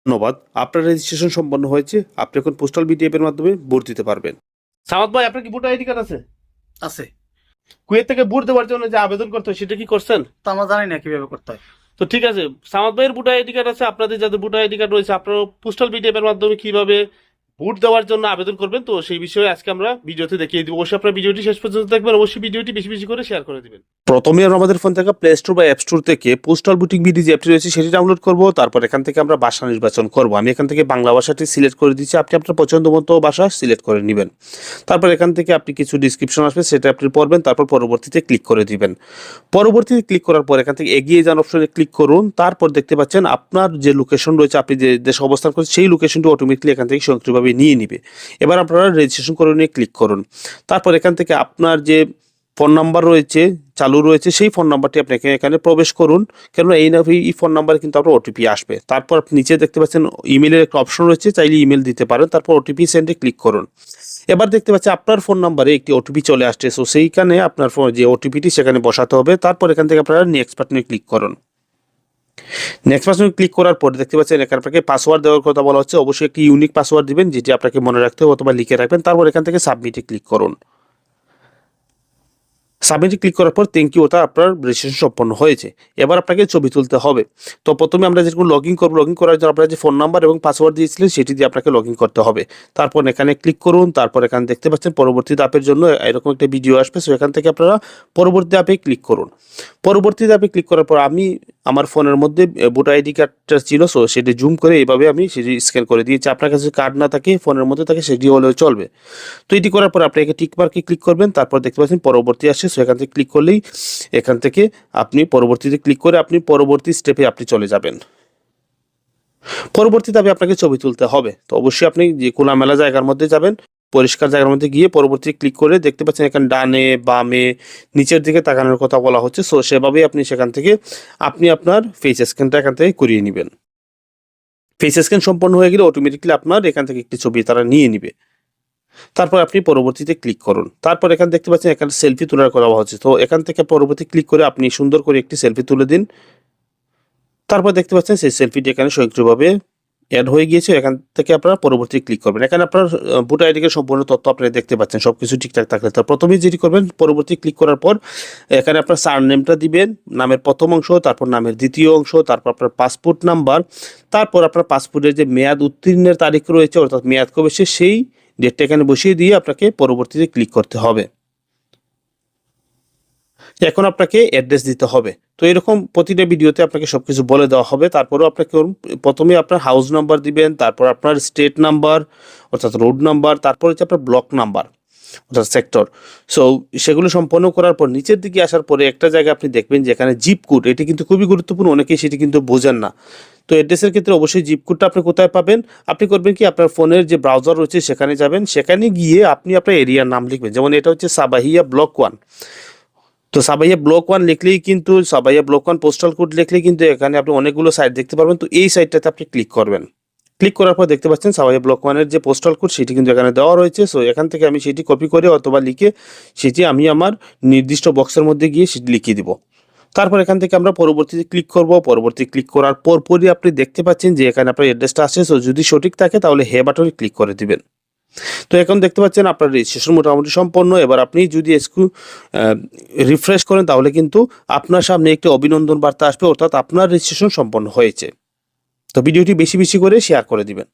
ধন্যবাদ। আপনার রেজিস্ট্রেশন সম্পন্ন হয়েছে। আপনি এখন পোস্টাল বিডিএফ এর মাধ্যমে ভোট দিতে পারবেন। সামাদ ভাই, আপনার কি ভোটার আইডি কার্ড আছে? আছে। কুয়েত থেকে ভোট দেওয়ার জন্য যে আবেদন করতে হয় সেটা কি করছেন? তো আমরা জানি না কিভাবে করতে হয়। তো ঠিক আছে, সামাদ ভাইয়ের ভোটার আইডি কার্ড আছে, আপনাদের যাদের ভোটার আইডি কার্ড রয়েছে আপনারা পোস্টাল বিডিএফ এর মাধ্যমে কিভাবে ভোট দেওয়ার জন্য আবেদন করবেন, তো সেই বিষয়ে আজকে আমরা ভিডিওতে দেখিয়ে দিব। অবশ্যই আপনারা ভিডিওটি শেষ পর্যন্ত দেখবেন, অবশ্যই ভিডিওটি বেশি বেশি করে শেয়ার করে দিবেন। প্রথমে আমরা আমাদের ফোন থেকে প্লে স্টোর বা অ্যাপ স্টোর থেকে পোস্টাল ভোটিং বিডি যে অ্যাপটি রয়েছে সেটি ডাউনলোড করব। তারপর এখান থেকে আমরা ভাষা নির্বাচন করব। আমি এখান থেকে বাংলা ভাষাটি সিলেক্ট করে দিচ্ছি, আপনি আপনার পছন্দ মতো ভাষা সিলেক্ট করে নেবেন। তারপর এখান থেকে আপনি কিছু ডিসক্রিপশন আসবে, সেটা আপনি পড়বেন, তারপর পরবর্তীতে ক্লিক করে দিবেন। পরবর্তীতে ক্লিক করার পর এখান থেকে এগিয়ে যান অপশনে ক্লিক করুন। তারপর দেখতে পাচ্ছেন আপনার যে লোকেশন রয়েছে, আপনি যে দেশে অবস্থান করছেন সেই লোকেশনটি অটোমেটিকলি এখান থেকে স্বয়ংক্রিয়ভাবে নিয়ে নিবে। এবার আপনারা রেজিস্ট্রেশন করে নিয়ে ক্লিক করুন। তারপর এখান থেকে আপনার যে ফোন নাম্বার রয়েছে চালু রয়েছে সেই ফোন নাম্বারটি আপনাকে এখানে প্রবেশ করুন, কেননা এই ফোন নাম্বারে কিন্তু আপনার ওটিপি আসবে। তারপর আপনি নিচে দেখতে পাচ্ছেন ইমেলের একটা অপশন রয়েছে, চাইলে ইমেল দিতে পারেন। তারপর ওটিপি সেন্ডে ক্লিক করুন। এবার দেখতে পাচ্ছি আপনার ফোন নাম্বারে একটি ওটিপি চলে আসছে, সো সেইখানে আপনার ফোন যে ওটিপিটি সেখানে বসাতে হবে। তারপর এখান থেকে আপনারা নেক্সট বাটনে ক্লিক করুন। নেক্সট বাটনে ক্লিক করার পর দেখতে পাচ্ছেন এখানে আপনাকে পাসওয়ার্ড দেওয়ার কথা বলা হচ্ছে। অবশ্যই একটি ইউনিক পাসওয়ার্ড দিবেন, যেটি আপনাকে মনে রাখতে হবে অথবা লিখে রাখবেন। তারপর এখান থেকে সাবমিটে ক্লিক করুন। সাবমিটে ক্লিক করার পর থ্যাংক ইউ, ওটা আপনার রেজিস্ট্রেশন সম্পন্ন হয়েছে। এবার আপনাকে ছবি তুলতে হবে। তো প্রথমে আমরা যেরকম লগ ইন করবো, লগ ইন করার জন্য আপনার যে ফোন নাম্বার এবং পাসওয়ার্ড দিয়েছিলেন সেটি দিয়ে আপনাকে লগ ইন করতে হবে। তারপর এখানে ক্লিক করুন। তারপর এখানে দেখতে পাচ্ছেন পরবর্তী ধাপের জন্য এরকম একটা ভিডিও আসবে, সো এখান থেকে আপনারা পরবর্তী ধাপে ক্লিক করুন। পরবর্তী ধাপে ক্লিক করার পর আমি আমার ফোনের মধ্যে ভোটার আইডি কার্ডটা ছিল, সো সেটি জুম করে এইভাবে আমি সেটি স্ক্যান করে দিয়েছি। আপনার কাছে কার্ড না থাকে, ফোনের মধ্যে থাকে, সেটি হলেও চলবে। তো এটি করার পর আপনি টিক মার্কে ক্লিক করবেন। তারপর দেখতে পাচ্ছেন পরবর্তী আসছে, সো এখান থেকে ক্লিক করলেই এখান থেকে আপনি পরবর্তীতে ক্লিক করে আপনি পরবর্তী স্টেপে আপনি চলে যাবেন। পরবর্তী ধাপে আপনাকে ছবি তুলতে হবে। তো অবশ্যই আপনি যে খোলামেলা জায়গার মধ্যে যাবেন, পরিষ্কার জায়গার মধ্যে গিয়ে পরবর্তী ক্লিক করে দেখতে পাচ্ছেন এখানে ডানে বামে নিচের দিকে তাকানোর কথা বলা হচ্ছে, সো সেভাবেই আপনি সেখান থেকে আপনি আপনার ফেস স্ক্যানটা এখান থেকে করিয়ে নেবেন। ফেস স্ক্যান সম্পন্ন হয়ে গেলে অটোমেটিকলি আপনার এখান থেকে একটি ছবি তারা নিয়ে নিবে। তারপর আপনি পরবর্তীতে ক্লিক করুন। তারপর এখানে দেখতে পাচ্ছেন এখানে সেলফি তোলার কথা বলা হচ্ছে, তো এখান থেকে পরবর্তী ক্লিক করে আপনি সুন্দর করে একটি সেলফি তুলে দিন। তারপর দেখতে পাচ্ছেন সেই সেলফিটি এখানে স্বয়ংক্রিয়ভাবে অ্যাড হয়ে গিয়েছে। এখান থেকে আপনারা পরবর্তী ক্লিক করবেন। এখানে আপনার ভোটার আইডি কার্ড সম্পূর্ণ তথ্য আপনারা দেখতে পাচ্ছেন, সবকিছু ঠিকঠাক থাকলে। তো প্রথমেই যেটি করবেন, পরবর্তী ক্লিক করার পর এখানে আপনার সারনেমটা দিবেন, নামের প্রথম অংশ, তারপর নামের দ্বিতীয় অংশ, তারপর আপনার পাসপোর্ট নাম্বার, তারপর আপনার পাসপোর্টের যে মেয়াদ উত্তীর্ণের তারিখ রয়েছে অর্থাৎ মেয়াদ কবে শেষ সেই ডেটটা এখানে বসিয়ে দিয়ে আপনাকে পরবর্তীতে ক্লিক করতে হবে। এখন আপনাকে অ্যাড্রেস দিতে হবে। তো এরকম প্রতিটা ভিডিওতে আপনাকে সবকিছু বলে দেওয়া হবে। তারপরেও আপনাকে প্রথমে আপনার হাউস নাম্বার দিবেন, তারপর আপনার স্টেট নাম্বার অর্থাৎ রোড নাম্বার, তারপর হচ্ছে আপনার ব্লক নাম্বার অর্থাৎ সেক্টর। সো সেগুলো সম্পন্ন করার পর নিচের দিকে আসার পরে একটা জায়গায় আপনি দেখবেন যে এখানে জিপ কোড, এটি কিন্তু খুবই গুরুত্বপূর্ণ, অনেকেই সেটি কিন্তু বোঝেন না। তো অ্যাড্রেসের ক্ষেত্রে অবশ্যই জিপ কোডটা আপনি কোথায় পাবেন, আপনি করবেন কি আপনার ফোনের যে ব্রাউজার রয়েছে সেখানে যাবেন, সেখানে গিয়ে আপনি আপনার এরিয়ার নাম লিখবেন। যেমন এটা হচ্ছে সাবাহিয়া ব্লক 1, তো সাবাইয়া ব্লক 1 লিখলেই কিন্তু সাবাইয়া ব্লক 1 পোস্টাল কোড লিখলেই কিন্তু এখানে আপনি অনেকগুলো সাইট দেখতে পারবেন। তো এই সাইটটাতে আপনি ক্লিক করবেন। ক্লিক করার পর দেখতে পাচ্ছেন সাবাইয়া ব্লক 1 এর যে পোস্টাল কোড সেটি কিন্তু এখানে দেওয়া রয়েছে। সো এখান থেকে আমি সেটি কপি করে অথবা লিখে সেটি আমি আমার নির্দিষ্ট বক্সের মধ্যে গিয়ে সেটি লিখিয়ে দিব। তারপর এখান থেকে আমরা পরবর্তীতে ক্লিক করব। পরবর্তী ক্লিক করার পরই আপনি দেখতে পাচ্ছেন যে এখানে আপনার অ্যাড্রেসটা আসছে। সো যদি সঠিক থাকে তাহলে হে বাটনে ক্লিক করে দিবেন। তো এখন দেখতে পাচ্ছেন আপনার রেজিস্ট্রেশন মোটামুটি সম্পন্ন। এবার আপনি যদি রিফ্রেশ করেন তাহলে কিন্তু আপনার সামনে একটি অভিনন্দন বার্তা আসবে, অর্থাৎ আপনার রেজিস্ট্রেশন সম্পন্ন হয়েছে। তো ভিডিওটি বেশি বেশি করে শেয়ার করে দিবেন।